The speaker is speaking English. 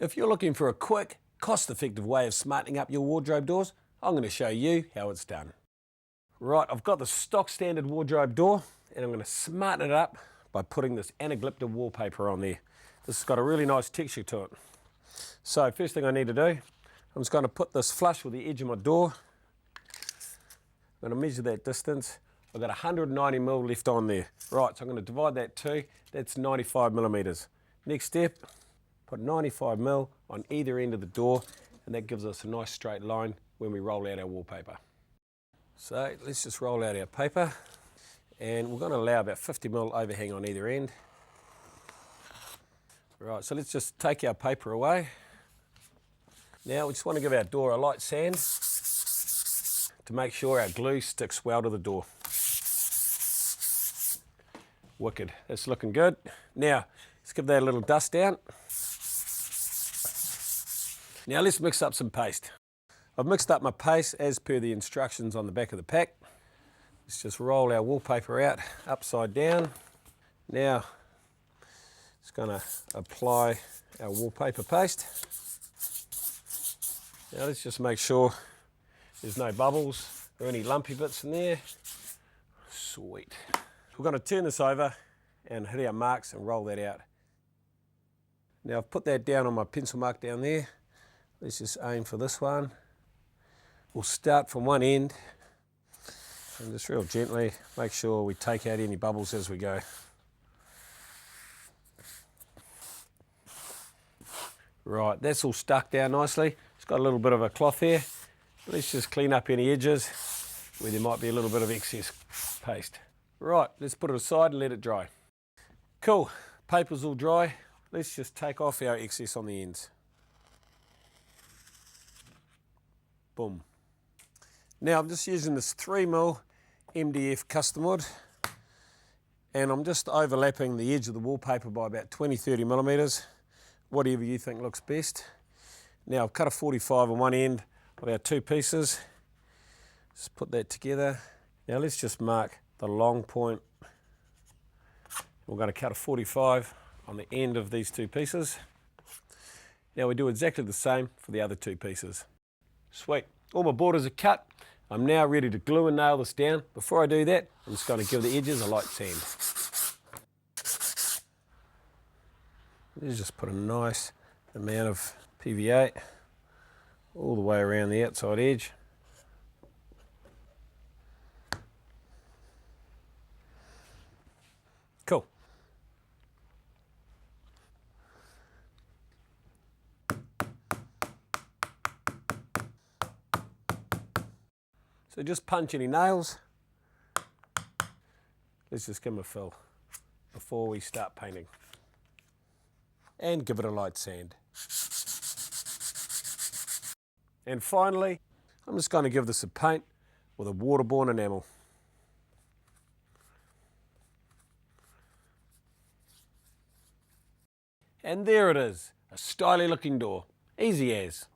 If you're looking for a quick, cost-effective way of smartening up your wardrobe doors, I'm going to show you how it's done. Right, I've got the stock standard wardrobe door and I'm going to smarten it up by putting this anaglypta wallpaper on there. This has got a really nice texture to it. So first thing I need to do, I'm just going to put this flush with the edge of my door. I'm going to measure that distance. I've got 190mm left on there. Right, so I'm going to divide that two. That's 95mm. Next step, put 95mm on either end of the door, and that gives us a nice straight line when we roll out our wallpaper. So let's just roll out our paper, and we're going to allow about 50mm overhang on either end. Right, so let's just take our paper away. Now we just want to give our door a light sand to make sure our glue sticks well to the door. Wicked, that's looking good. Now, let's give that a little dust down. Now let's mix up some paste. I've mixed up my paste as per the instructions on the back of the pack. Let's just roll our wallpaper out upside down. Now, just going to apply our wallpaper paste. Now let's just make sure there's no bubbles or any lumpy bits in there. Sweet. We're going to turn this over and hit our marks and roll that out. Now I've put that down on my pencil mark down there. Let's just aim for this one. We'll start from one end and just real gently make sure we take out any bubbles as we go. Right, that's all stuck down nicely. It's got a little bit of a cloth here. Let's just clean up any edges where there might be a little bit of excess paste. Right, let's put it aside and let it dry. Cool, paper's all dry. Let's just take off our excess on the ends. Boom. Now I'm just using this 3mm MDF custom wood, and I'm just overlapping the edge of the wallpaper by about 20-30mm, whatever you think looks best. Now I've cut a 45 on one end of our two pieces. Just put that together. Now let's just mark the long point. We're going to cut a 45 on the end of these two pieces. Now we do exactly the same for the other two pieces. Sweet, all my borders are cut. I'm now ready to glue and nail this down. Before I do that, I'm just going to give the edges a light sand. Let's just put a nice amount of PVA all the way around the outside edge. Cool. So just punch any nails. Let's just give them a fill before we start painting. And give it a light sand. And finally, I'm just going to give this a paint with a waterborne enamel. And there it is, a stylish looking door, easy as.